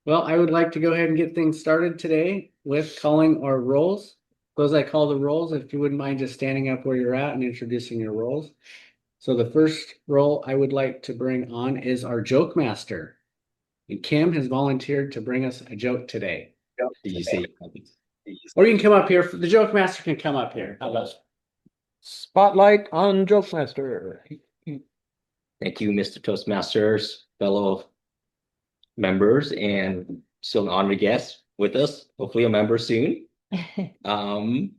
Well, I would like to go ahead and get things started today with calling our roles. Those I call the roles, if you wouldn't mind just standing up where you're at and introducing your roles. So the first role I would like to bring on is our joke master. And Kim has volunteered to bring us a joke today. Did you see? Or you can come up here. The joke master can come up here. How about Spotlight on Jokemaster. Thank you, Mr. Toastmasters, fellow members, and still an honored guest with us, hopefully a member soon. Um,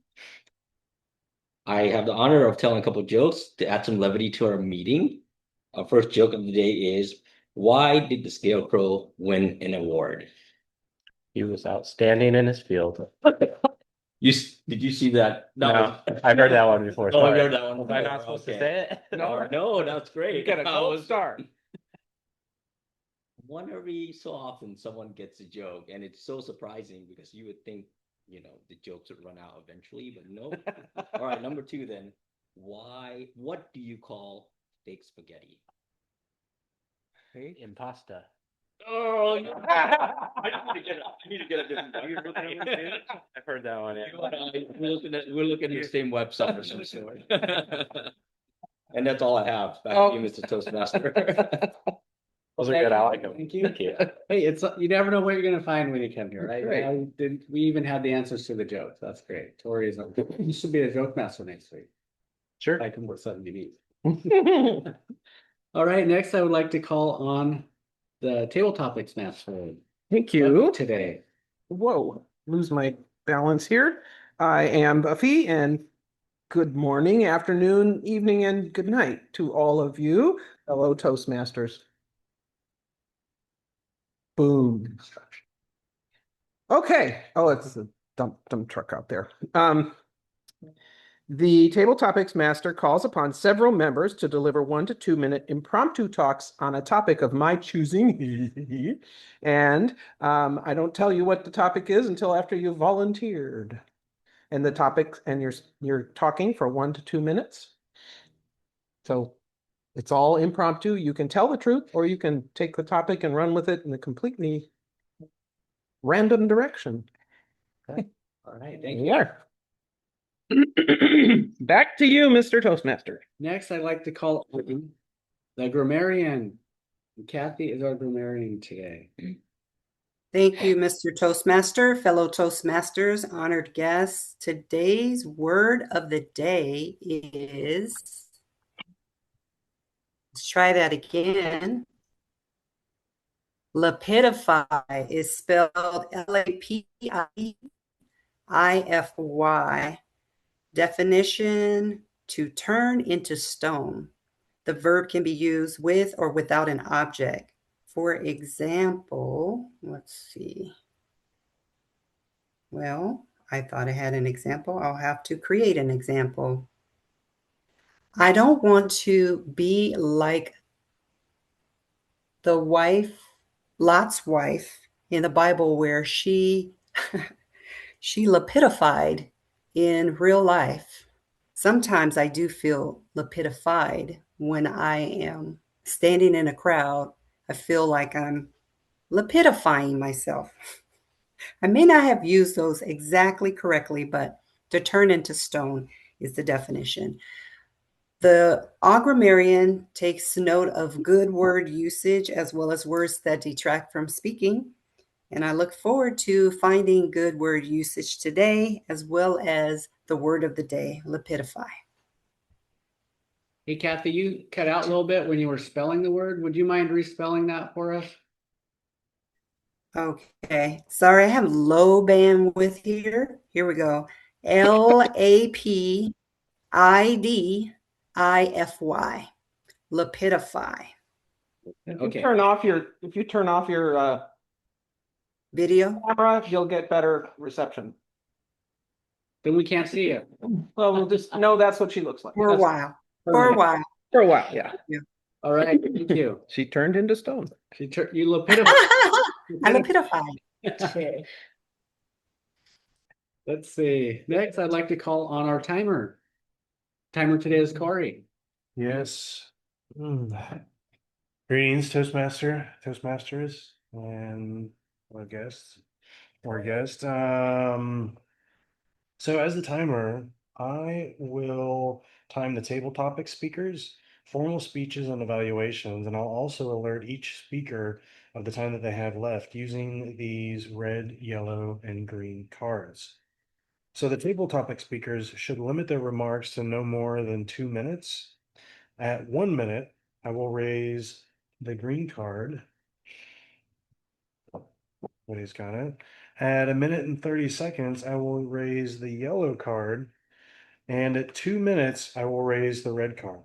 I have the honor of telling a couple of jokes to add some levity to our meeting. Our first joke of the day is, why did the Scarecrow win an award? He was outstanding in his field. Did you see that? No, I've heard that one before. Oh, I've Sorry. heard that one Was I before. not supposed to Okay. say it? No, that's great. You get a gold star. One every so often someone gets a joke, and it's so surprising because you would think, the jokes would run out eventually, but no. All right, number two then. What do you call fake spaghetti? Impasta. Oh, no. I need to get a different. I've heard that one. Yeah. We're looking at the same website or some sort. And that's all I have. Back to you, Mr. Toastmaster. Those are good. I like them. Thank you. Hey, you never know what you're gonna find when you come here, right? Great. We even had the answers to the jokes. That's great. Tori is you should be a joke master next week. Sure. I can work something you need. All right, next I would like to call on the table topics master Thank you. today. Whoa, lose my balance here. I am Buffy, and good morning, afternoon, evening, and good night to all of you, fellow Toastmasters. Boom. Okay. Oh, it's a dump truck out there. The Table Topics Master calls upon several members to deliver 1 to 2 minute impromptu talks on a topic of my choosing. And I don't tell you what the topic is until after you've volunteered. And the topic, and you're talking for 1 to 2 minutes. So it's all impromptu. You can tell the truth, or you can take the topic and run with it in a completely random direction. Okay. All right, thank There you. you are. Back to you, Mr. Toastmaster. Next, I'd like to call on the grammarian. Kathy is our grammarian today. Thank you, Mr. Toastmaster, fellow Toastmasters, honored guests. Today's word of the day is, let's try that again. Lapidify is spelled Lapidify. Definition, to turn into stone. The verb can be used with or without an object. For example, let's see. Well, I thought I had an example. I'll have to create an example. I don't want to be like the wife, Lot's wife in the Bible, where she lapidified in real life. Sometimes I do feel lapidified when I am standing in a crowd. I feel like I'm lapidifying myself. I may not have used those exactly correctly, but to turn into stone is the definition. The grammarian takes note of good word usage as well as words that detract from speaking. And I look forward to finding good word usage today, as well as the word of the day, lapidify. Hey, Kathy, you cut out a little bit when you were spelling the word. Would you mind respelling that for us? Okay, sorry, I have low bandwidth here. Here we go. Lapidify, lapidify. If you turn off your Video. camera, you'll get better reception. Then we can't see it. Well, we'll just know that's what she looks like. For a while. For a while. For a while, yeah. All right, thank you. She turned into stone. You lapidify. I lapidify. Okay. Let's see. Next, I'd like to call on our timer. Timer today is Corey. Yes. Greetings, Toastmasters, and or guest. So as the timer, I will time the table topic speakers, formal speeches, and evaluations, and I'll also alert each speaker of the time that they have left using these red, yellow, and green cards. So the table topic speakers should limit their remarks to no more than 2 minutes. At 1 minute, I will raise the green card. What he's got it. At 1 minute and 30 seconds, I will raise the yellow card. And at 2 minutes, I will raise the red card.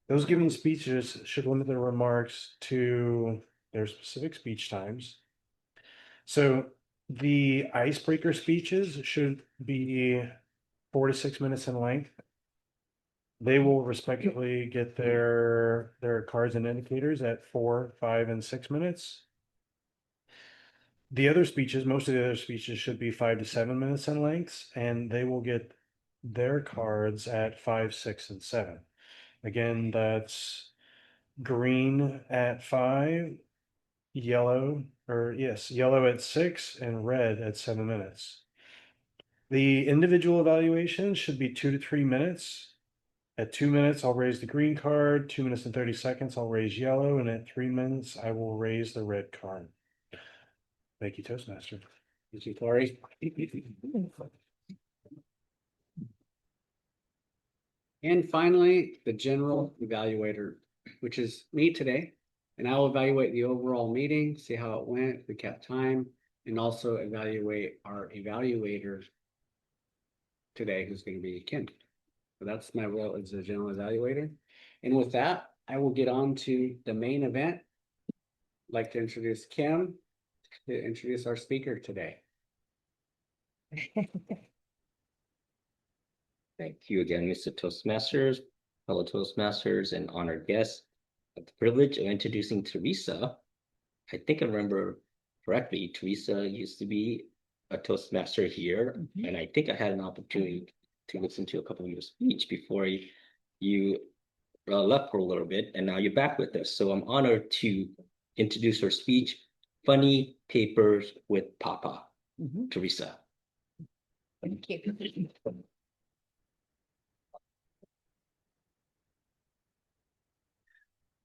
Those giving speeches should limit their remarks to their specific speech times. So the icebreaker speeches should be 4 to 6 minutes in length. They will respectively get their cards and indicators at 4, 5, and 6 minutes. The other speeches, most of the other speeches should be 5 to 7 minutes in length, and they will get their cards at 5, 6, and 7. Again, that's green at 5, yellow at 6, and red at 7 minutes. The individual evaluations should be 2 to 3 minutes. At 2 minutes, I'll raise the green card. 2 minutes and 30 seconds, I'll raise yellow. And at 3 minutes, I will raise the red card. Thank you, Toastmaster. Thank you, Corey. And finally, the general evaluator, which is me today. And I'll evaluate the overall meeting, see how it went, if we kept time, and also evaluate our evaluator today, who's going to be Kim. So that's my role as a general evaluator. And with that, I will get on to the main event. I'd like to introduce Kim to introduce our speaker today. Thank you again, Mr. Toastmasters, fellow Toastmasters, and honored guests. I have the privilege of introducing Theresa. I think I remember correctly, Theresa used to be a Toastmaster here, and I think I had an opportunity to listen to a couple of your speech before you left for a little bit, and now you're back with us. So I'm honored to introduce her speech, Funny Papers with Papa. Theresa. Thank you.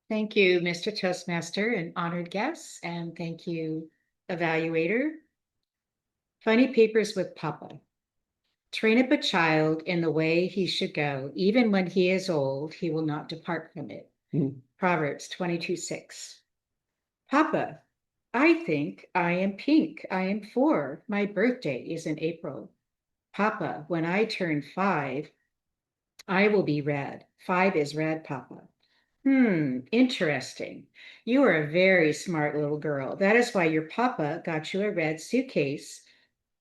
Thank you, Mr. Toastmaster and honored guests, and thank you, evaluator. Funny Papers with Papa. Train up a child in the way he should go. Even when he is old, he will not depart from it. Proverbs 22:6. Papa, I think I am pink. I am 4. My birthday is in April. Papa, when I turn 5, I will be red. 5 is red, Papa. Interesting. You are a very smart little girl. That is why your papa got you a red suitcase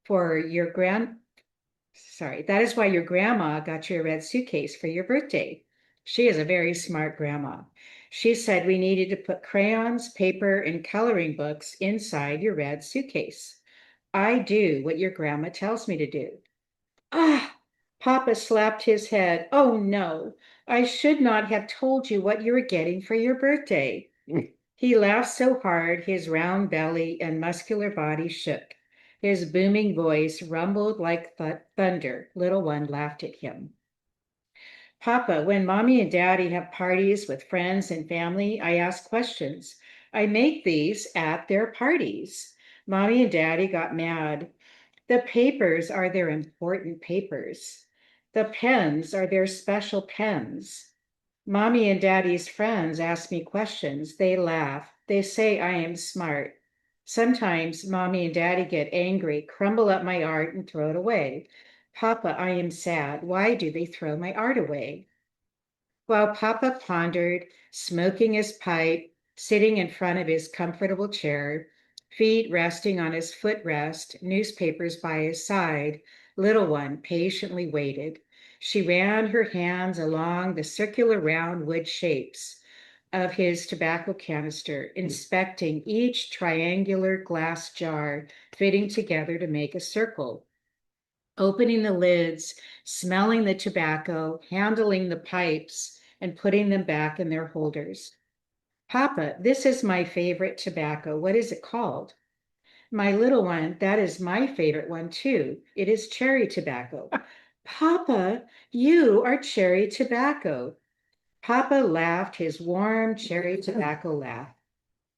for your that is why your grandma got you a red suitcase for your birthday. She is a very smart grandma. She said we needed to put crayons, paper, and coloring books inside your red suitcase. I do what your grandma tells me to do. Papa slapped his head. Oh no, I should not have told you what you were getting for your birthday. He laughed so hard his round belly and muscular body shook. His booming voice rumbled like thunder. Little one laughed at him. Papa, when mommy and daddy have parties with friends and family, I ask questions. I make these at their parties. Mommy and daddy got mad. The papers are their important papers. The pens are their special pens. Mommy and daddy's friends ask me questions. They laugh. They say I am smart. Sometimes mommy and daddy get angry, crumble up my art, and throw it away. Papa, I am sad. Why do they throw my art away? While Papa pondered, smoking his pipe, sitting in front of his comfortable chair, feet resting on his footrest, newspapers by his side, little one patiently waited. She ran her hands along the circular round wood shapes of his tobacco canister, inspecting each triangular glass jar fitting together to make a circle. Opening the lids, smelling the tobacco, handling the pipes, and putting them back in their holders. Papa, this is my favorite tobacco. What is it called? My little one, that is my favorite one too. It is cherry tobacco. Papa, you are cherry tobacco. Papa laughed his warm cherry tobacco laugh.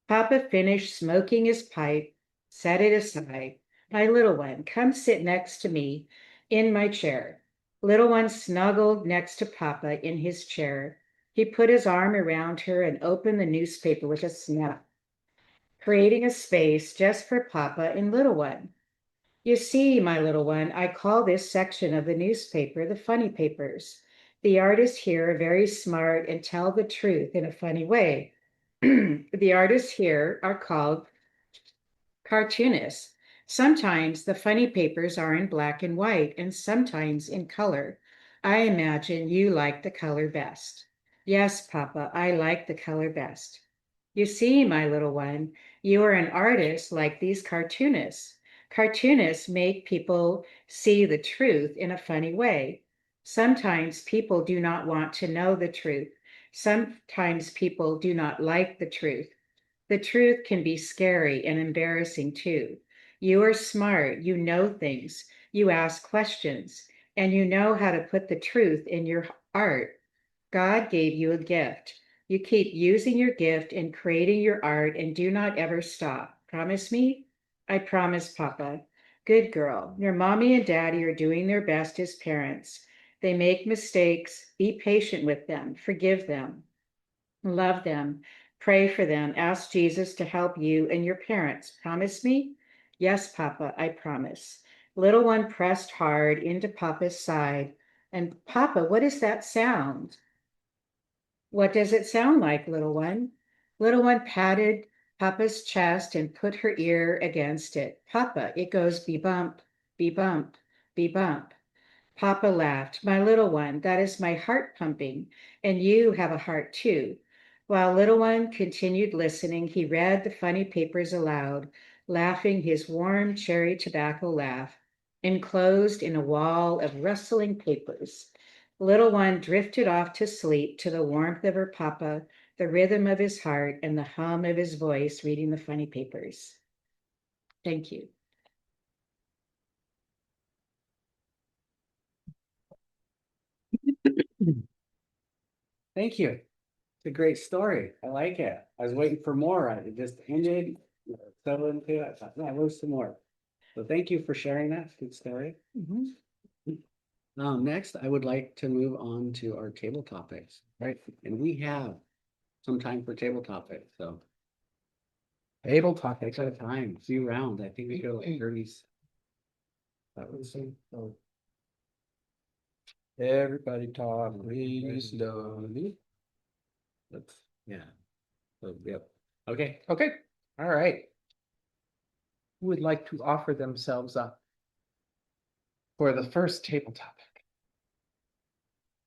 Papa finished smoking his pipe, set it aside. My little one, come sit next to me in my chair. Little one snuggled next to Papa in his chair. He put his arm around her and opened the newspaper with a snap, creating a space just for Papa and little one. You see, my little one, I call this section of the newspaper the funny papers. The artists here are very smart and tell the truth in a funny way. The artists here are called cartoonists. Sometimes the funny papers are in black and white and sometimes in color. I imagine you like the color best. Yes, Papa, I like the color best. You see, my little one, you are an artist like these cartoonists. Cartoonists make people see the truth in a funny way. Sometimes people do not want to know the truth. Sometimes people do not like the truth. The truth can be scary and embarrassing too. You are smart, you know things, you ask questions, and you know how to put the truth in your art. God gave you a gift. You keep using your gift and creating your art and do not ever stop. Promise me? I promise, Papa. Good girl. Your mommy and daddy are doing their best as parents. They make mistakes. Be patient with them. Forgive them. Love them. Pray for them. Ask Jesus to help you and your parents. Promise me? Yes, Papa, I promise. Little one pressed hard into Papa's side. And Papa, what is that sound? What does it sound like, little one? Little one patted Papa's chest and put her ear against it. Papa, it goes be bump, be bump, be bump. Papa laughed. My little one, that is my heart pumping, and you have a heart too. While little one continued listening, he read the funny papers aloud, laughing his warm cherry tobacco laugh, enclosed in a wall of rustling papers. Little one drifted off to sleep to the warmth of her papa, the rhythm of his heart, and the hum of his voice reading the funny papers. Thank you. Thank you. It's a great story. I like it. I was waiting for more. It just ended, fell into it. I thought, yeah, there's some more. So thank you for sharing that. Good story. Next, I would like to move on to our table topics, right? And we have some time for table topics, so Table takes topics. our time, few rounds. I think we go like 30s. That was Everybody talk really slowly. that's yeah. So yep. Okay. Okay, all right. Who would like to offer themselves up for the first table topic?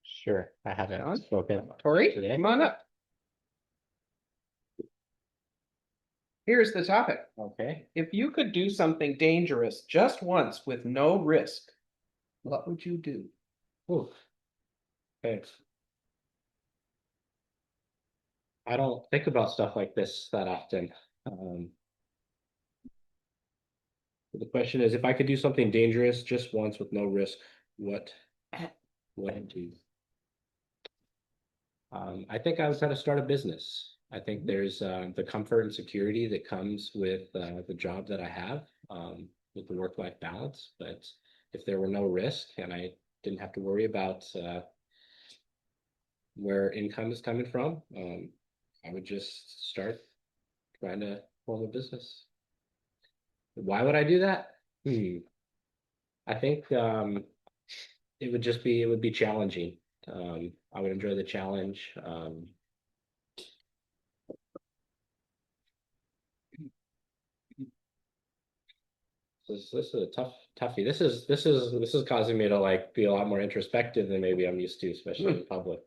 Sure, I haven't spoken. Tori, today. come on up. Here's the topic. Okay. If you could do something dangerous just once with no risk, what would you do? Oof. Okay. I don't think about stuff like this that often. The question is, if I could do something dangerous just once with no risk, what would I do? I think I was going to start a business. I think there's the comfort and security that comes with the job that I have, with the work-life balance. But if there were no risk and I didn't have to worry about where income is coming from, I would just start trying to form a business. Why would I do that? I think it would be challenging. I would enjoy the challenge. This is a toughie. This is causing me to like be a lot more introspective than maybe I'm used to, especially in public.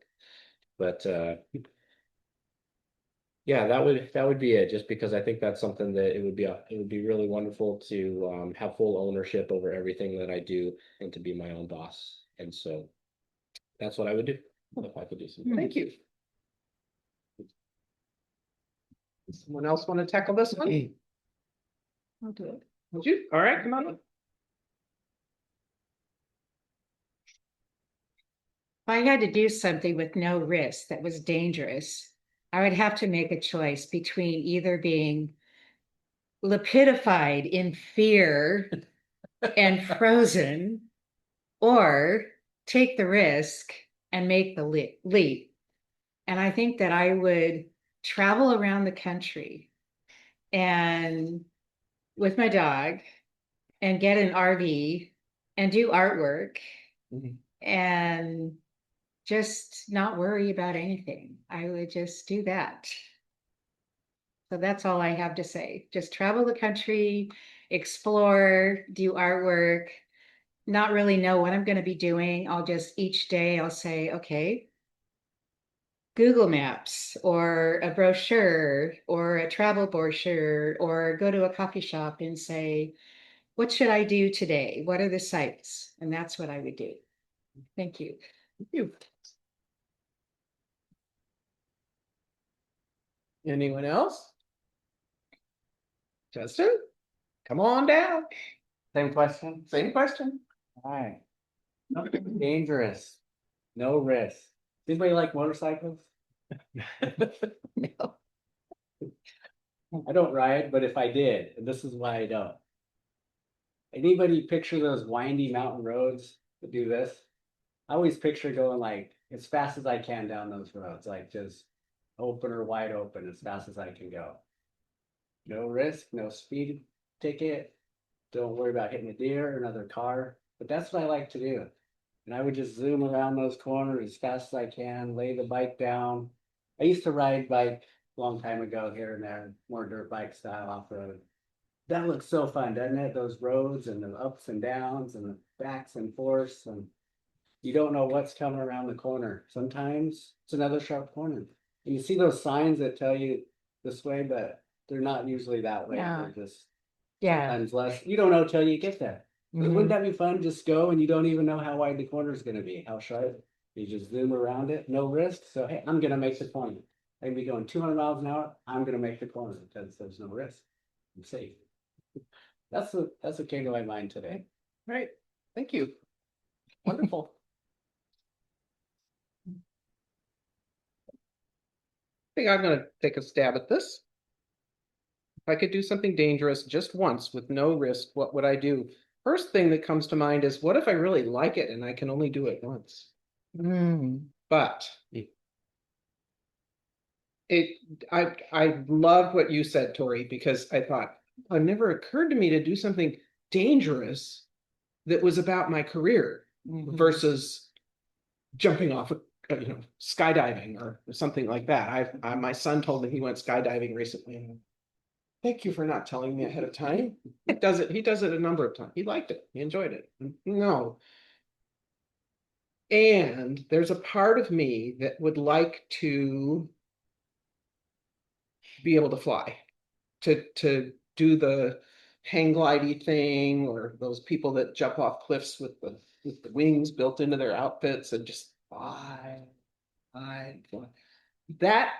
But yeah, that would be it. Just because I think that's something that it would be really wonderful to have full ownership over everything that I do and to be my own boss. And so that's what I would do if I could do something. Thank you. Someone else want to tackle this one? I'll do it. Would you? All right, come on up. If I had to do something with no risk that was dangerous, I would have to make a choice between either being lapidified in fear and frozen, or take the risk and make the leap. And I think that I would travel around the country and with my dog and get an RV and do artwork Mhm. and just not worry about anything. I would just do that. So that's all I have to say. Just travel the country, explore, do artwork, not really know what I'm going to be doing. I'll just each day I'll say, okay, Google Maps or a brochure or a travel brochure, or go to a coffee shop and say, what should I do today? What are the sites? And that's what I would do. Thank you. Thank you. Anyone else? Justin, come on down. Same question? Same question. All right. Nothing dangerous, no risk. Anybody like motorcycles? No. I don't ride, but if I did, and this is why I don't. Anybody picture those windy mountain roads that do this? I always picture going like as fast as I can down those roads, like just open or wide open as fast as I can go. No risk, no speed ticket. Don't worry about hitting a deer or another car. But that's what I like to do. And I would just zoom around those corners as fast as I can, lay the bike down. I used to ride bike a long time ago here and there, more dirt bike style off road. That looks so fun, doesn't it? Those roads and the ups and downs and the backs and forths, and you don't know what's coming around the corner. Sometimes it's another sharp corner. And you see those signs that tell you this way, but they're not usually that way. No. They're just Yeah. sometimes less. You don't know till you get there. But wouldn't that be fun? Just go and you don't even know how wide the corner is going to be, how sharp. You just zoom around it, no risk. So, hey, I'm going to make the corner. I can be going 200 miles an hour. I'm going to make the corner because there's no risk. I'm safe. That's what came to my mind today. Right. Thank you. Wonderful. I think I'm going to take a stab at this. If I could do something dangerous just once with no risk, what would I do? First thing that comes to mind is, what if I really like it and I can only do it once? But I love what you said, Tori, because I thought it never occurred to me to do something dangerous that was about my career versus jumping off, skydiving or something like that. My son told me he went skydiving recently. And thank you for not telling me ahead of time. He does it a number of times. He liked it. He enjoyed it. No. And there's a part of me that would like to be able to fly, to do the hang glidey thing, or those people that jump off cliffs with the wings built into their outfits and just fly. That,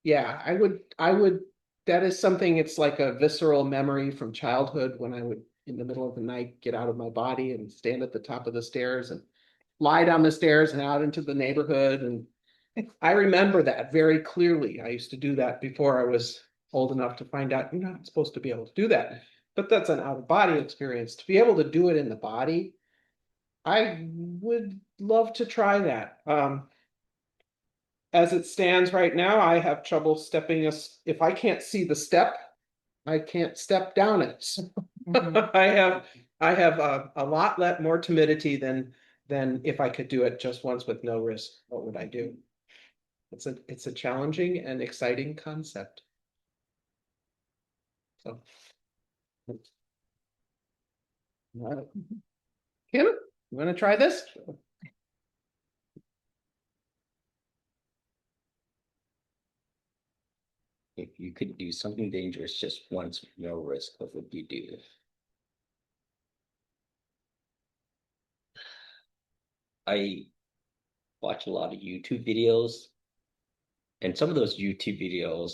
yeah, I would, that is something, it's like a visceral memory from childhood when I would, in the middle of the night, get out of my body and stand at the top of the stairs and fly down the stairs and out into the neighborhood. And I remember that very clearly. I used to do that before I was old enough to find out you're not supposed to be able to do that. But that's an out-of-body experience. To be able to do it in the body, I would love to try that. As it stands right now, I have trouble stepping if I can't see the step, I can't step down it. So I have a lot more timidity than if I could do it just once with no risk. What would I do? It's a challenging and exciting concept. So, Kim, you want to try this? If you could do something dangerous just once with no risk, what would you do? I watch a lot of YouTube videos, and some of those YouTube videos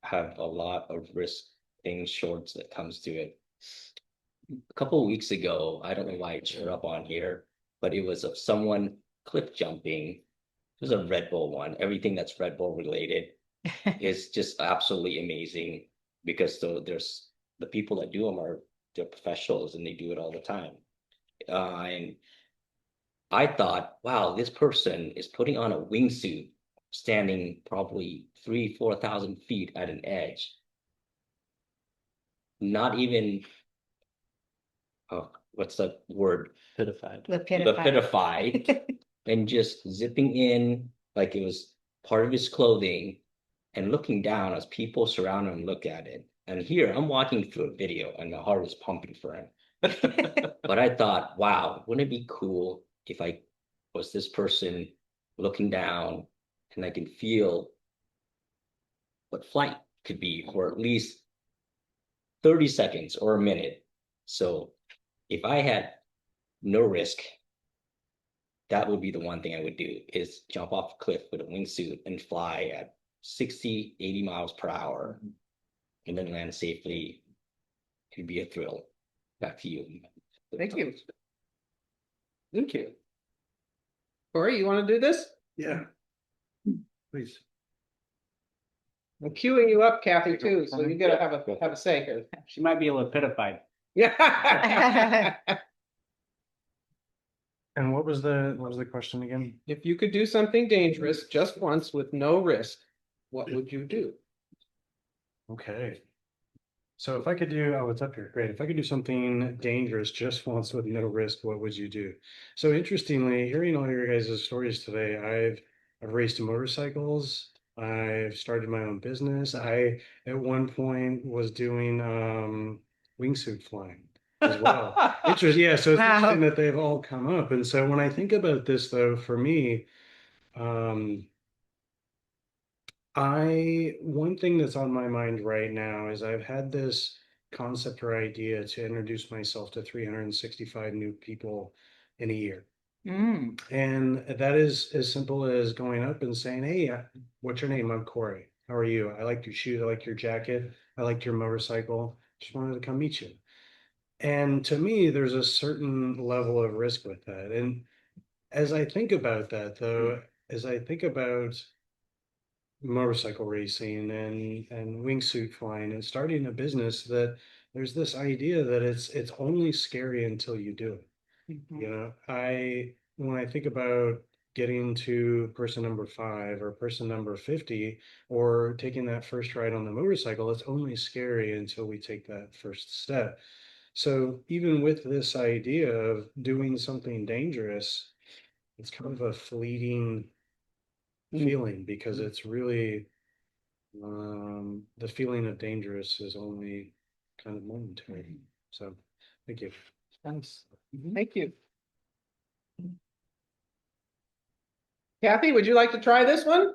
have a lot of risk things short that comes to it. A couple of weeks ago, I don't know why it showed up on here, but it was of someone cliff jumping. It was a Red Bull one. Everything that's Red Bull related is just absolutely amazing because there's the people that do them they're professionals and they do it all the time. And I thought, wow, this person is putting on a wingsuit, standing probably 3,000 to 4,000 feet at an edge. Not even, what's the word? Pitified. Lapitified, and just zipping in like it was part of his clothing and looking down as people surround him and look at it. And here I'm walking through a video and my heart is pumping for him. But I thought, wow, wouldn't it be cool if I was this person looking down and I can feel what flight could be for at least 30 seconds or a minute. So if I had no risk, that would be the one thing I would do is jump off a cliff with a wingsuit and fly at 60, 80 miles per hour and then land safely. It'd be a thrill. Back to you. Thank you. Thank you. Corey, you want to do this? Yeah. Please. I'm queuing you up, Kathy, too, so you gotta have a say here. She might be a little pitified. Yeah. And what was the question again? If you could do something dangerous just once with no risk, what would you do? Okay. So if I could do, oh, it's up here. Great. If I could do something dangerous just once with no risk, what would you do? So interestingly, hearing all your guys' stories today, I've raced motorcycles. I've started my own business. I at one point was doing wingsuit flying as well. Interesting. Yeah. So it's Wow. interesting that they've all come up. And so when I think about this, though, for me, one thing that's on my mind right now is I've had this concept or idea to introduce myself to 365 new people in a year. Mm. And that is as simple as going up and saying, hey, what's your name? I'm Corey. How are you? I like your shoes. I like your jacket. I like your motorcycle. Just wanted to come meet you. And to me, there's a certain level of risk with that. And as I think about that, though, as I think about motorcycle racing and wingsuit flying and starting a business, that there's this idea that it's only scary until you do it. Mhm. You know, when I think about getting to person number 5 or person number 50 or taking that first ride on the motorcycle, it's only scary until we take that first step. So even with this idea of doing something dangerous, it's kind of a fleeting feeling because it's really the feeling of dangerous is only kind of momentary. So thank you. Thanks. Thank you. Kathy, would you like to try this one?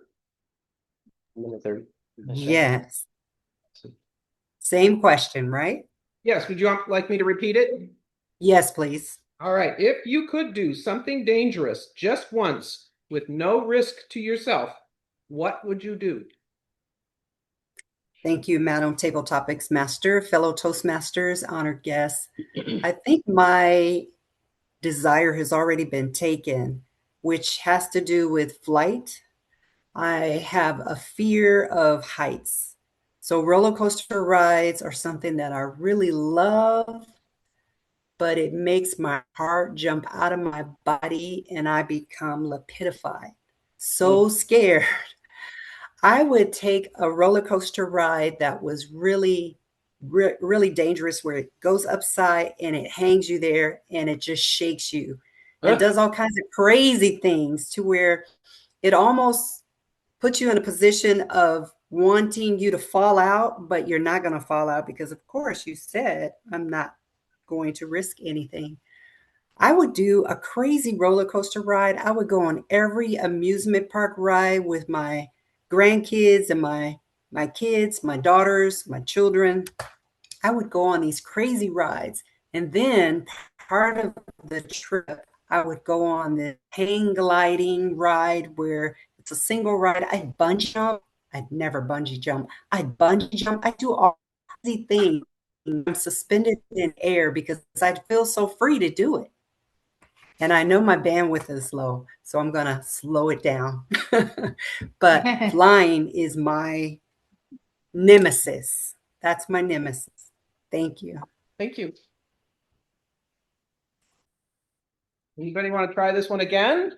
Minute 30. Yes. Same question, right? Yes, would you like me to repeat it? Yes, please. All right. If you could do something dangerous just once with no risk to yourself, what would you do? Thank you, Madam Table Topics Master, fellow Toastmasters, honored guests. I think my desire has already been taken, which has to do with flight. I have a fear of heights. So roller coaster rides are something that I really love, but it makes my heart jump out of my body and I become lapitified. So scared. I would take a roller coaster ride that was really, really dangerous, where it goes upside and it hangs you there and it just shakes you and does all kinds of crazy things to where it almost puts you in a position of wanting you to fall out, but you're not going to fall out because, of course, you said, I'm not going to risk anything. I would do a crazy roller coaster ride. I would go on every amusement park ride with my grandkids and my kids, my daughters, my children. I would go on these crazy rides. And then part of the trip, I would go on the hang gliding ride where it's a single ride. I'd bungee jump. I'd never bungee jump. I'd bungee jump. I do all thing. I'm suspended in air because I feel so free to do it. And I know my bandwidth is low, so I'm going to slow it down. But flying is my nemesis. That's my nemesis. Thank you. Thank you. Anybody want to try this one again?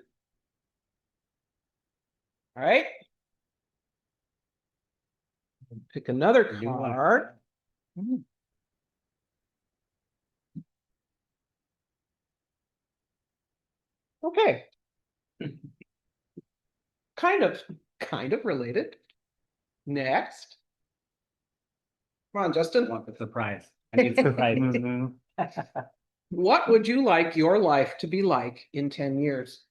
All right. Pick another card. Okay. Kind of related. Next. Come on, I Justin. want the surprise. I need surprise. Mhm. What would you like your life to be like in 10 years?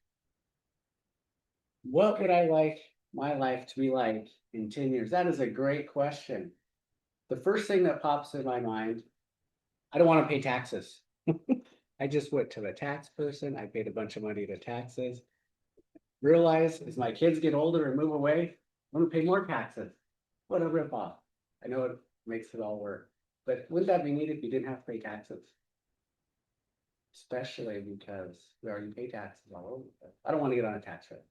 What would I like my life to be like in 10 years? That is a great question. The first thing that pops in my mind, I don't want to pay taxes. I just went to the tax person. I paid a bunch of money to taxes. Realize as my kids get older and move away, I'm gonna pay more taxes. What a ripoff. I know it makes it all work, but wouldn't that be neat if you didn't have to pay taxes? Especially because we already pay taxes all over. the place. I don't want to get on a tax rate,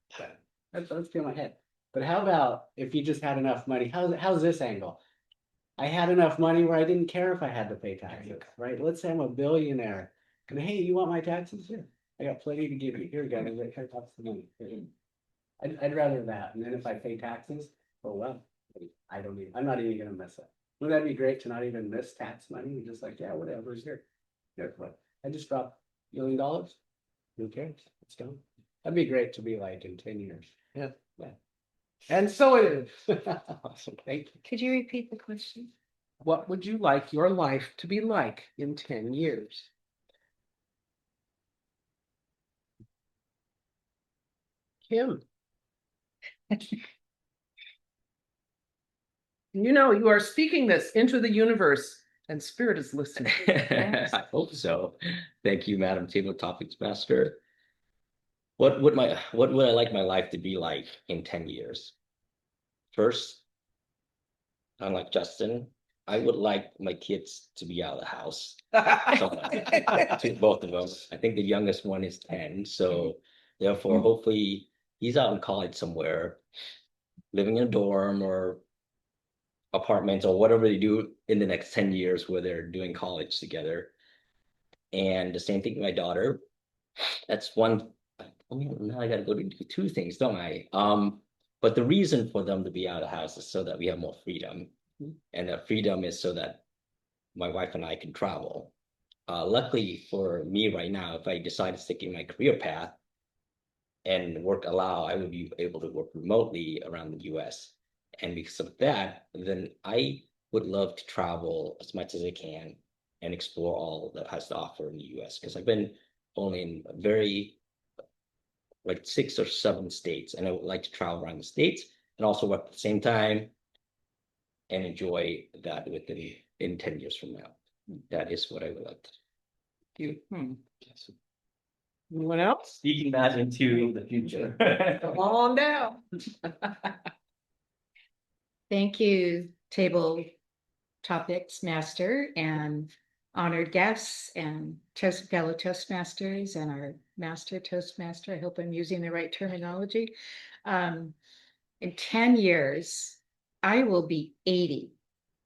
but let's get in my head. But how about if you just had enough money? How's this angle? I had enough money where I didn't care if I had to pay taxes, right? Let's say I'm a billionaire. And hey, you want my taxes? Here, I got plenty to give you. Here you go. Here comes the money. I'd rather that. And then if I pay taxes, oh well, I don't need. I'm not even gonna miss it. Wouldn't that be great to not even miss tax money? You're just like, yeah, whatever's here. Here's what I just dropped $1 million. Who cares? It's gone. That'd be great to be like in 10 years. Yeah. Yeah. And so it is. Awesome. Thank you. Could you repeat the question? What would you like your life to be like in 10 years? Kim. You know, you are speaking this into the universe, and spirit is listening. I hope so. Thank you, Madam Table Topics Master. What would I like my life to be like in 10 years? First, unlike Justin, I would like my kids to be out of the house. To both of them. I think the youngest one is 10, so therefore hopefully he's out in college somewhere, living in a dorm or apartments or whatever they do in the next 10 years where they're doing college together. And the same thing with my daughter. That's one. I mean, now I gotta go do two things, don't I? But the reason for them to be out of the house is so that we have more freedom. And that freedom is so that my wife and I can travel. Luckily for me right now, if I decide to stick in my career path and work allow, I would be able to work remotely around the US. And because of that, then I would love to travel as much as I can and explore all that has to offer in the US. Because I've been only in a very like 6 or 7 states, and I would like to travel around the states and also work at the same time and enjoy that within in 10 years from now. That is what I would like to You. Anyone else? speaking that into the future. Come on down. Thank you, Table Topics Master and honored guests and fellow Toastmasters and our Master Toastmaster. I hope I'm using the right terminology. In 10 years, I will be 80.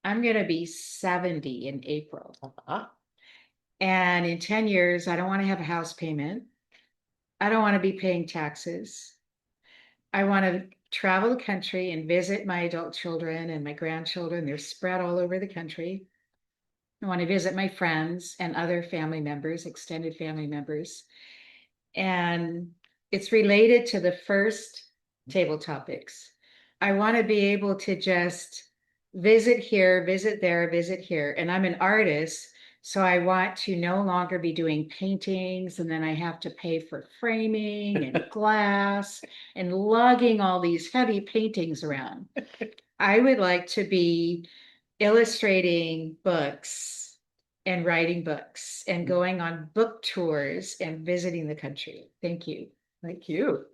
I'm going to be 70 in April. And in 10 years, I don't want to have a house payment. I don't want to be paying taxes. I want to travel the country and visit my adult children and my grandchildren. They're spread all over the country. I want to visit my friends and other family members, extended family members. And it's related to the first table topics. I want to be able to just visit here, visit there, visit here. And I'm an artist, so I want to no longer be doing paintings and then I have to pay for framing and glass and lugging all these heavy paintings around. I would like to be illustrating books and writing books and going on book tours and visiting the country. Thank you. Thank you.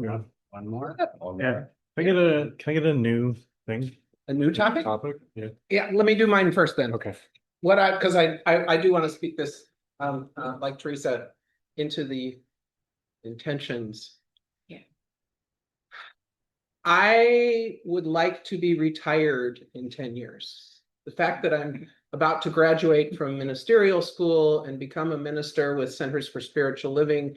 Yeah. One more. Yeah. Can I get a new thing? A new topic? Topic? Yeah. Yeah, let me do mine first then. Okay. Because I do want to speak this, like Teresa, into the intentions. Yeah. I would like to be retired in 10 years. The fact that I'm about to graduate from ministerial school and become a minister with Centers for Spiritual Living,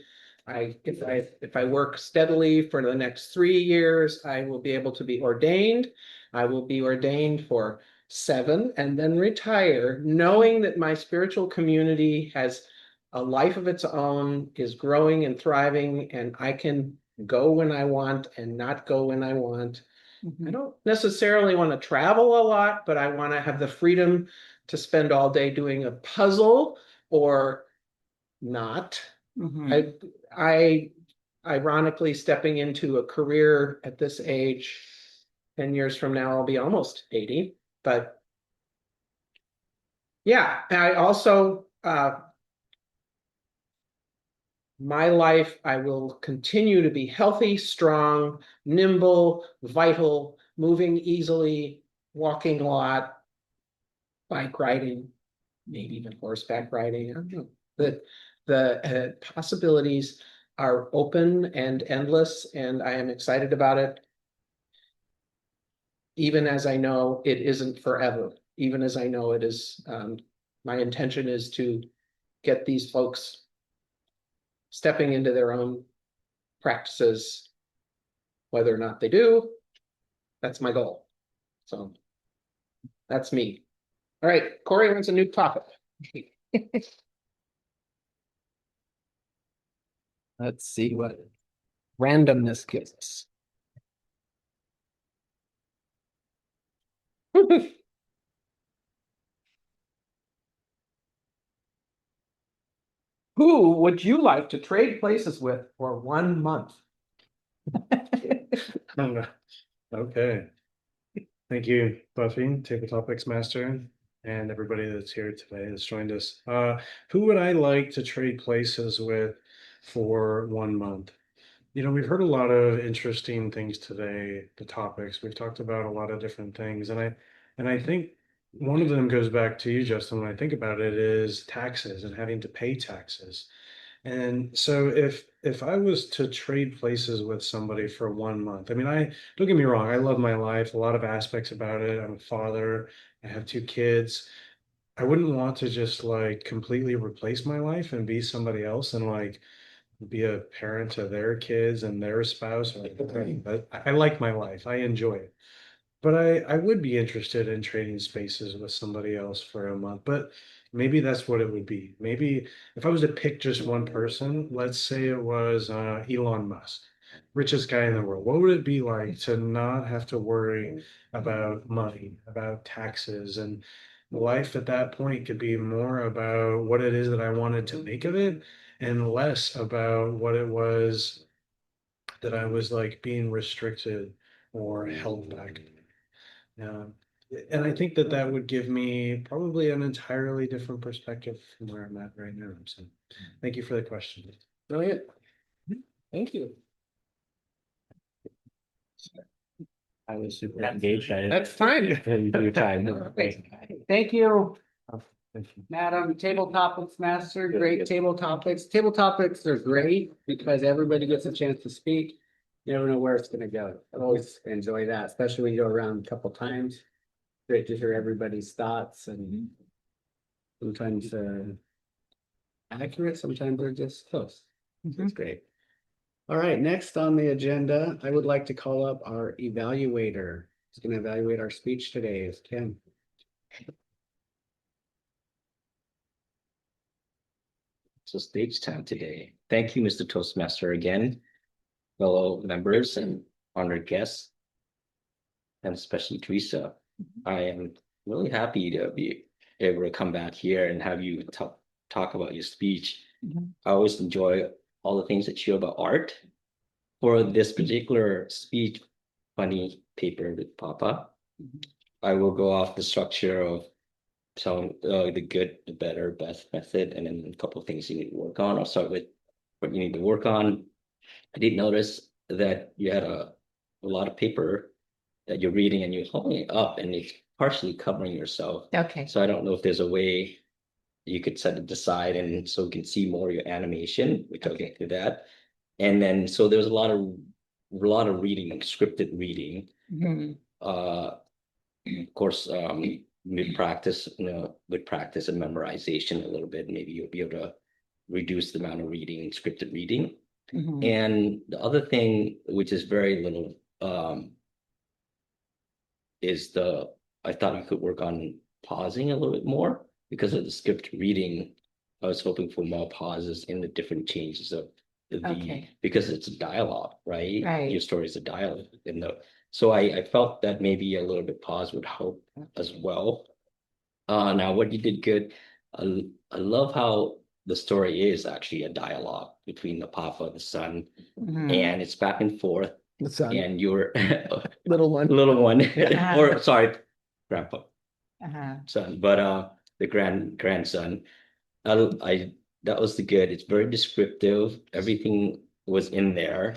if I work steadily for the next 3 years, I will be able to be ordained. I will be ordained for 7 and then retire, knowing that my spiritual community has a life of its own, is growing and thriving, and I can go when I want and not go when I want. I don't necessarily want to travel a lot, but I want to have the freedom to spend all day doing a puzzle or not. Mhm. I ironically stepping into a career at this age, 10 years from now, I'll be almost 80. But yeah, I also my life, I will continue to be healthy, strong, nimble, vital, moving easily, walking a lot, bike riding, maybe even horseback riding. I don't know. The possibilities are open and endless, and I am excited about it. Even as I know it isn't forever, even as I know it is, my intention is to get these folks stepping into their own practices. Whether or not they do, that's my goal. So that's me. All right, Corey wants a new topic. Let's see what randomness gives us. Who would you like to trade places with for 1 month? Okay. Thank you, Buffy, Table Topics Master, and everybody that's here today that's joined us. Who would I like to trade places with for 1 month? You know, we've heard a lot of interesting things today, the topics. We've talked about a lot of different things, and I think one of them goes back to you, Justin, when I think about it, is taxes and having to pay taxes. And so if I was to trade places with somebody for 1 month, I mean, I don't get me wrong, I love my life, a lot of aspects about it. I'm a father, I have 2 kids. I wouldn't want to just like completely replace my life and be somebody else and like be a parent to their kids and their spouse. But I like my life. I enjoy it. But I would be interested in trading spaces with somebody else for a month. But maybe that's what it would be. Maybe if I was to pick just one person, let's say it was Elon Musk, richest guy in the world. What would it be like to not have to worry about money, about taxes, and life at that point could be more about what it is that I wanted to make of it and less about what it was that I was like being restricted or held back. Um, and I think that that would give me probably an entirely different perspective from where I'm at right now. So thank you for the question. Brilliant. Thank you. I was super engaged. That's fine. Your time. Okay. Thank you, Thank you. Madam Table Topics Master, great table topics. Table topics are great because everybody gets a chance to speak. You never know where it's gonna go. I always enjoy that, especially when you go around a couple times. Great to hear everybody's thoughts and sometimes accurate, sometimes they're just close. It's great. All right, next on the agenda, I would like to call up our evaluator. He's gonna evaluate our speech today, is Ken. So stage time today. Thank you, Mr. Toastmaster, again, fellow members and honored guests, and especially Teresa. I am really happy to be able to come back here and have you talk about your speech. I always enjoy all the things that you share about art. For this particular speech, funny paper with Papa, I will go off the structure of telling the good, the better, best method, and then a couple of things you need to work on. I'll start with what you need to work on. I did notice that you had a lot of paper that you're reading and you're holding it up and it's partially covering yourself. Okay. So I don't know if there's a way you could set it aside and so we can see more of your animation, which I'll get to that. And then so there's a lot of reading, scripted reading. Mhm. Of course, with practice, with practice and memorization a little bit, maybe you'll be able to reduce the amount of reading, scripted reading. Mhm. And the other thing, which is very little, is I thought I could work on pausing a little bit more because of the script reading. I was hoping for more pauses in the different changes of Okay. because it's a dialogue, right? Right. Your story is a dialogue. So I felt that maybe a little bit pause would help as well. Now what you did good. I love how the story is actually a dialogue between the papa and the son, Mhm. and it's back and forth, The son, and you're little one. little one, Yeah. or sorry, grandpa, Uh-huh. son, but the grandson. I that was the good. It's very descriptive. Everything was in there.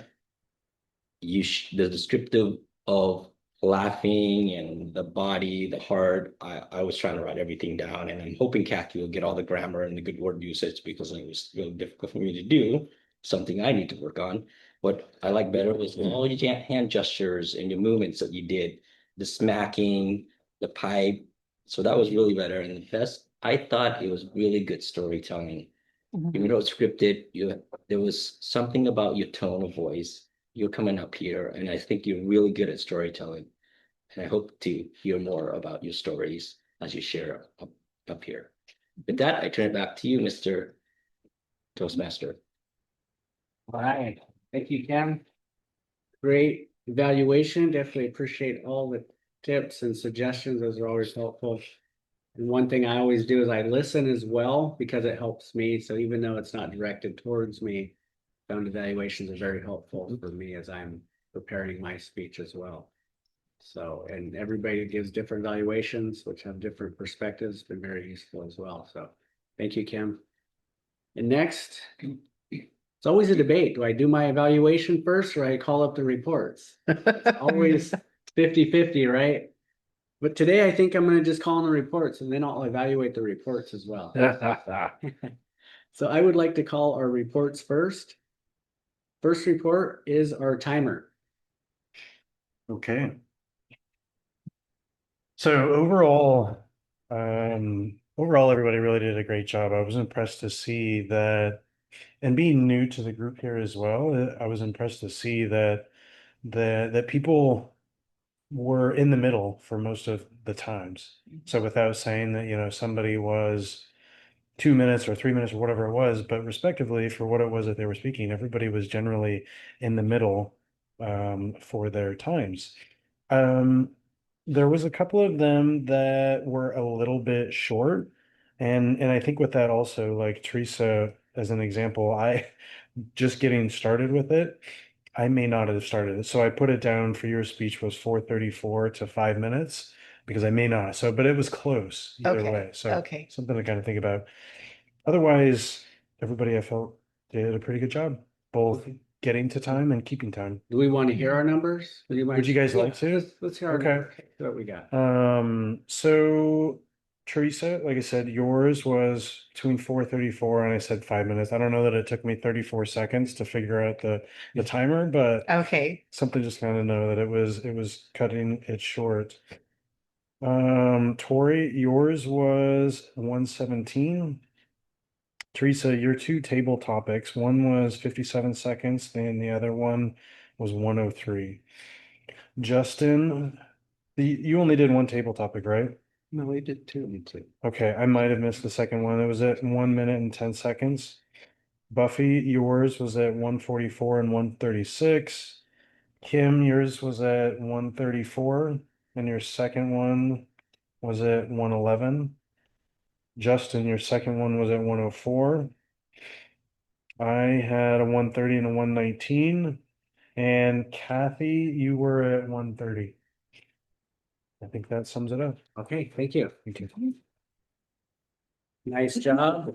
The descriptive of laughing and the body, the heart. I was trying to write everything down, and I'm hoping Kathy will get all the grammar and the good word usage because it was really difficult for me to do. Something I need to work on. What I like better was all your hand gestures and your movements that you did, the smacking, the pipe. So that was really better. And the best, I thought it was really good storytelling. Even Mhm. though it's scripted, there was something about your tone of voice. You're coming up here, and I think you're really good at storytelling. And I hope to hear more about your stories as you share up here. With that, I turn it back to you, Mr. Toastmaster. All right. Thank you, Cam. Great evaluation. Definitely appreciate all the tips and suggestions. Those are always helpful. And one thing I always do is I listen as well because it helps me. So even though it's not directed towards me, sound evaluations are very helpful for me as I'm preparing my speech as well. So, and everybody gives different evaluations, which have different perspectives, been very useful as well. So thank you, Kim. And next, it's always a debate. Do I do my evaluation first or I call up the reports? It's always 50-50, right? But today I think I'm going to just call in the reports and then I'll evaluate the reports as well. So I would like to call our reports first. First report is our timer. Okay. So overall, everybody really did a great job. I was impressed to see that, and being new to the group here as well, I was impressed to see that people were in the middle for most of the times. So without saying that, somebody was 2 minutes or 3 minutes or whatever it was, but respectively for what it was that they were speaking, everybody was generally in the middle for their times. Um, there was a couple of them that were a little bit short. And I think with that also, like Teresa, as an example, I just getting started with it, I may not have started it. So I put it down for your speech was 4:34 to 5 minutes because I may not. So, but it was close either Okay, way. So okay. something to kind of think about. Otherwise, everybody I felt did a pretty good job, both getting to time and keeping time. Do we want to hear our numbers? Would you guys like to? Let's hear our Okay. numbers. See what we got. So Teresa, like I said, yours was between 4:34 and I said 5 minutes. I don't know that it took me 34 seconds to figure out the timer, but Okay. something just kind of know that it was cutting it short. Tori, yours was 1:17. Teresa, your two table topics, one was 57 seconds and the other one was 1:03. Justin, you only did one table topic, right? No, we did two. Okay, I might have missed the second one. It was at 1 minute and 10 seconds. Buffy, yours was at 1:44 and 1:36. Kim, yours was at 1:34, and your second one was at 1:11. Justin, your second one was at 1:04. I had a 1:30 and a 1:19. And Kathy, you were at 1:30. I think that sums it up. Okay, thank you. Thank you. Nice job.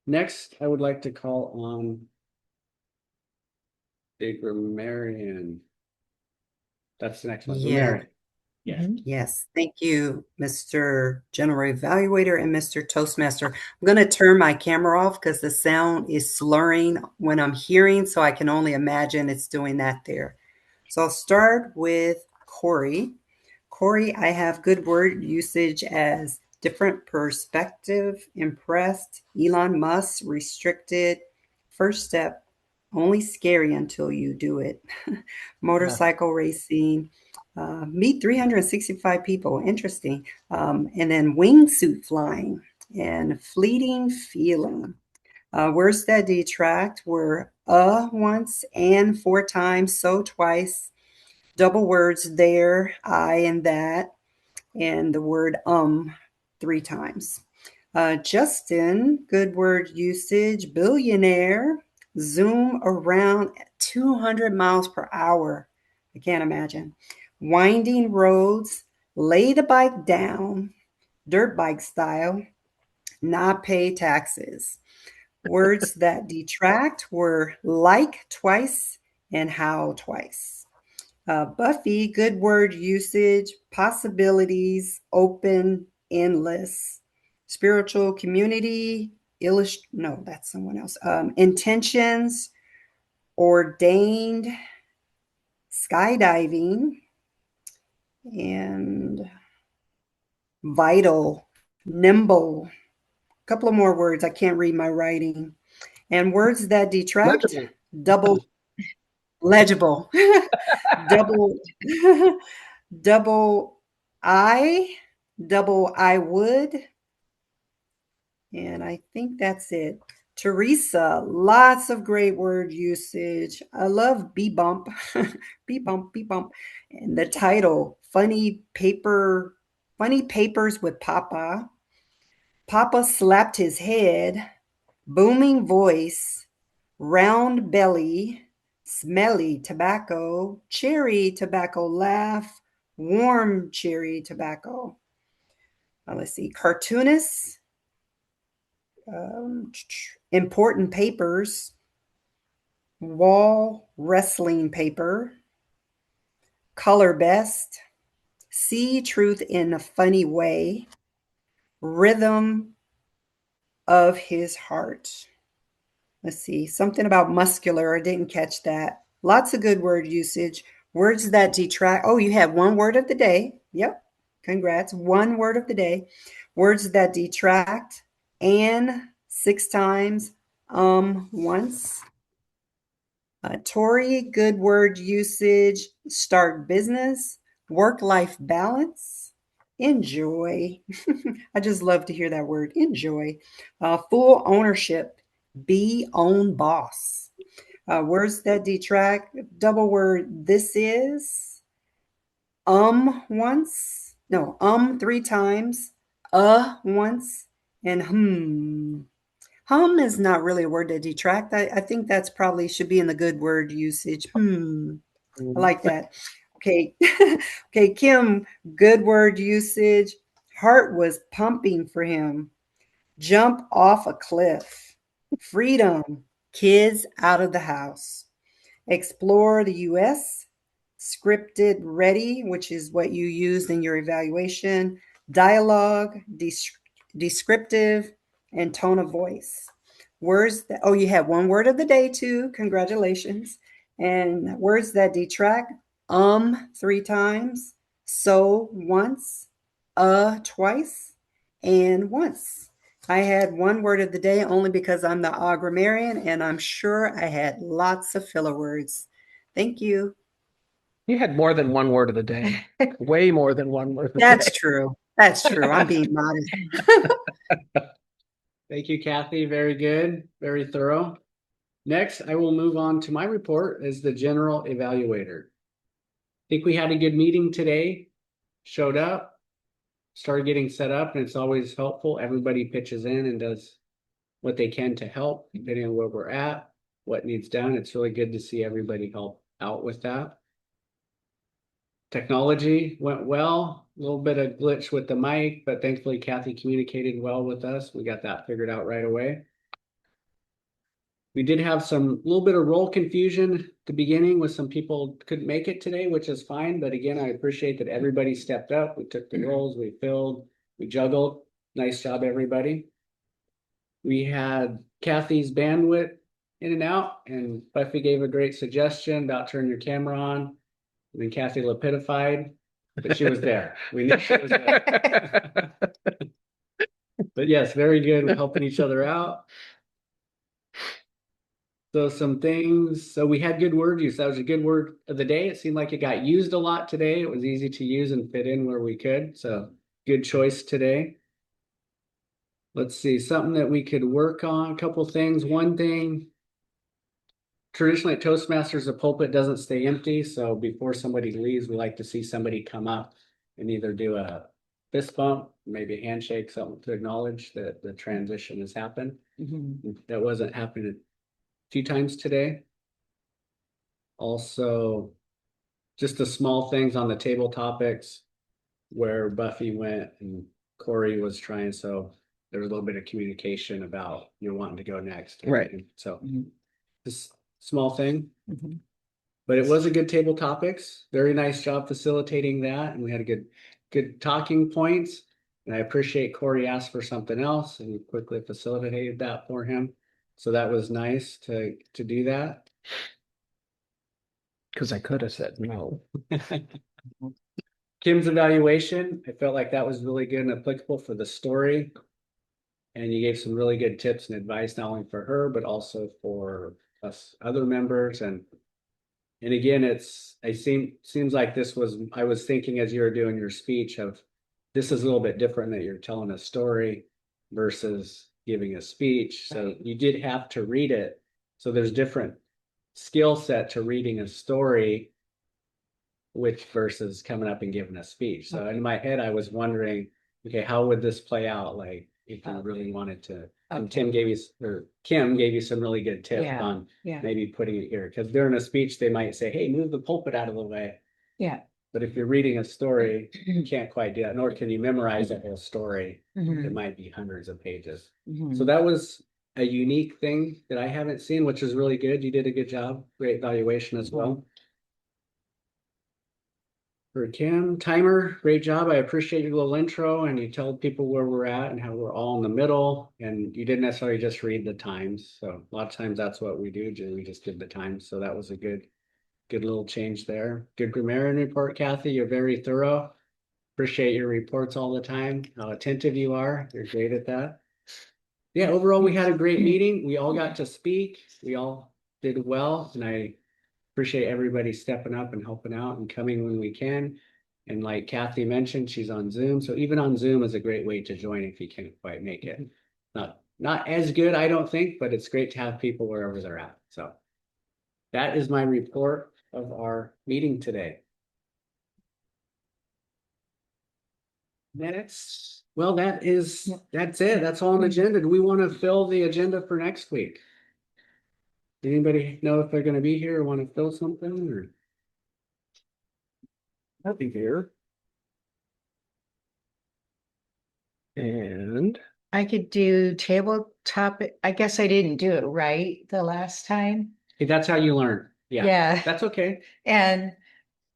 Next, I would like to call on Meridian. That's the next one. Yeah. Meridian. Yeah. Mhm. Yes, thank you, Mr. General Evaluator and Mr. Toastmaster. I'm going to turn my camera off because the sound is slurring when I'm hearing, so I can only imagine it's doing that there. So I'll start with Corey. Corey, I have good word usage as different perspective, impressed, Elon Musk, restricted, first step, only scary until you do it, motorcycle racing, meet 365 people, interesting, and then wingsuit flying and fleeting feeling. Words that detract were once and four times, so twice, double words there, I and that, and the word three times. Justin, good word usage, billionaire, zoom around at 200 miles per hour. I can't imagine. Winding roads, lay the bike down, dirt bike style, not pay taxes. Words that detract were like twice and how twice. Buffy, good word usage, possibilities, open, endless. Spiritual community, no, that's someone else. Intentions, ordained, skydiving, and vital, nimble. A couple of more words. I can't read my writing. And words that detract, Legible. double, legible, double, double I, double I would. And I think that's it. Theresa, lots of great word usage. I love bee bump, bee bump, bee bump. And the title, funny papers with Papa. Papa slapped his head, booming voice, round belly, smelly tobacco, cherry tobacco laugh, warm cherry tobacco. Let's see, cartoonists, important papers, wall wrestling paper, color best, see truth in a funny way, rhythm of his heart. Let's see, something about muscular. I didn't catch that. Lots of good word usage. Words that detract. Oh, you had one word of the day. Yep. Congrats. One word of the day. Words that detract. And six times. Once. Tori, good word usage. Start business. Work-life balance. Enjoy. I just love to hear that word. Enjoy. Full ownership. Be own boss. Words that detract. Double word. This is. Once. No, three times. Once. And Hum is not really a word that detract. I think that's probably should be in the good word usage. I like that. Okay. Okay, Kim, good word usage. Heart was pumping for him. Jump off a cliff. Freedom. Kids out of the house. Explore the US. Scripted ready, which is what you used in your evaluation. Dialogue, descriptive, and tone of voice. Words that, oh, you have one word of the day too. Congratulations. And words that detract, three times, so once, twice, and once. I had one word of the day only because I'm the grammarian, and I'm sure I had lots of filler words. Thank you. You had more than one word of the day. Way more than one word of the That's day. true. That's true. I'm being modest. Thank you, Kathy. Very good. Very thorough. Next, I will move on to my report as the general evaluator. Think we had a good meeting today. Showed up, started getting set up, and it's always helpful. Everybody pitches in and does what they can to help, depending on where we're at, what needs done. It's really good to see everybody help out with that. Technology went well, a little bit of glitch with the mic, but thankfully Kathy communicated well with us. We got that figured out right away. We did have some little bit of role confusion at the beginning with some people couldn't make it today, which is fine. But again, I appreciate that everybody stepped up. We took the roles, we filled, we juggled. Nice job, everybody. We had Kathy's bandwidth in and out, and Buffy gave a great suggestion about turning your camera on. And then Kathy lapitified, but she was there. We knew she was there. But yes, very good. We're helping each other out. So some things, so we had good word use. That was a good word of the day. It seemed like it got used a lot today. It was easy to use and fit in where we could. So good choice today. Let's see, something that we could work on, a couple things. One thing, traditionally at Toastmasters, the pulpit doesn't stay empty. So before somebody leaves, we like to see somebody come up and either do a fist bump, maybe a handshake, something to acknowledge that the transition has happened. That wasn't happening a few times today. Also, just the small things on the table topics where Buffy went and Corey was trying. So there was a little bit of communication about you're wanting to go next. Right. So this small thing, but it was a good table topics. Very nice job facilitating that. And we had a good talking points. And I appreciate Corey asked for something else and we quickly facilitated that for him. So that was nice to do that. Because I could have said no. Kim's evaluation, I felt like that was really good and applicable for the story. And you gave some really good tips and advice, not only for her, but also for us other members. And again, seems like I was thinking as you were doing your speech of, this is a little bit different that you're telling a story versus giving a speech. So you did have to read it. So there's different skill set to reading a story, which versus coming up and giving a speech. So in my head, I was wondering, okay, how would this play out? Like if you really wanted to, and Kim gave you some really good tips on maybe putting it here. Because during a speech, they might say, hey, move the pulpit out of the way. Yeah. But if you're reading a story, you can't quite do that, nor can you memorize the whole story. It might be hundreds of pages. So that was a unique thing that I haven't seen, which is really good. You did a good job. Great evaluation as well. For Kim, timer, great job. I appreciate your little intro and you told people where we're at and how we're all in the middle. And you didn't necessarily just read the times. So a lot of times that's what we do. We just did the times. So that was a good little change there. Good grammarian report, Kathy. You're very thorough. Appreciate your reports all the time. How attentive you are. You're great at that. Yeah, overall, we had a great meeting. We all got to speak. We all did well. And I appreciate everybody stepping up and helping out and coming when we can. And like Kathy mentioned, she's on Zoom. So even on Zoom is a great way to join if you can't quite make it. Not as good, I don't think, but it's great to have people wherever they're at. So that is my report of our meeting today. That's it. That's all on the agenda. Do we want to fill the agenda for next week? Anybody know if they're going to be here or want to fill something or? I'll be here. And I could do tabletop. I guess I didn't do it right the last time. Hey, that's how you learn. Yeah. That's okay. And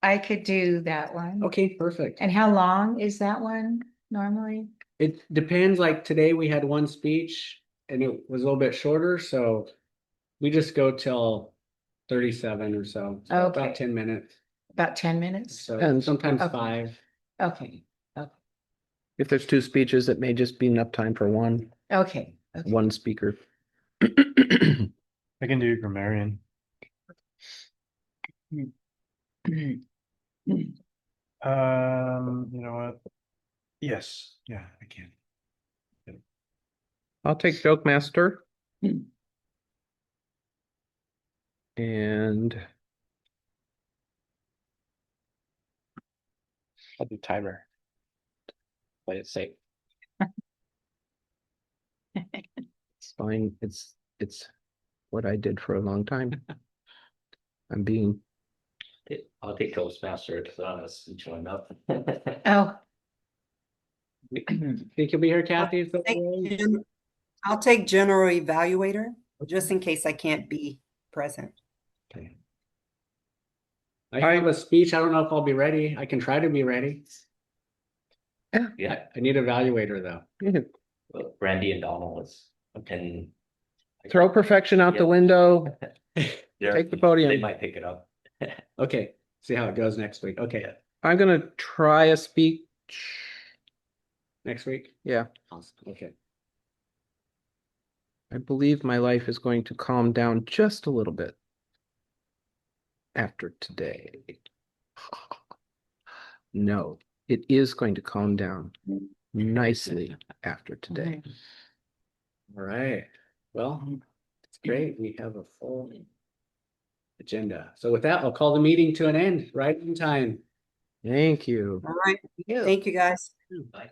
I could do that one. Okay, perfect. And how long is that one normally? It depends. Like today we had one speech and it was a little bit shorter. So we just go till 37 or so. So Okay. about 10 minutes. About 10 minutes? So And- sometimes Okay. 5. Okay. if there's two speeches, it may just be enough time for one Okay. speaker. I can do grammarian. You know what? Yes, yeah, I can. I'll take Joke Master. And I'll do timer. Play it safe. it's fine. It's what I did for a long time. I'm being I'll take Toastmaster because I was showing up. Oh. Think you'll be here, Kathy? I'll take general evaluator. just in case I can't be present. Okay. I have a speech. I don't know if I'll be ready. I can try to be ready. Yeah, I need an evaluator though. well, Brandy and Donald can. Throw perfection out the Yep. window. They're- Take the podium. They might pick it up. Okay, see how it goes next week. Okay, I'm gonna try a speech. next week. Yeah, Awesome. Okay. I believe my life is going to calm down just a little bit after today. No, it is going to calm down nicely after today. All right. Well, it's great. We have a full agenda. So with that, I'll call the meeting to an end right in time. Thank you. All right. Thank you, guys.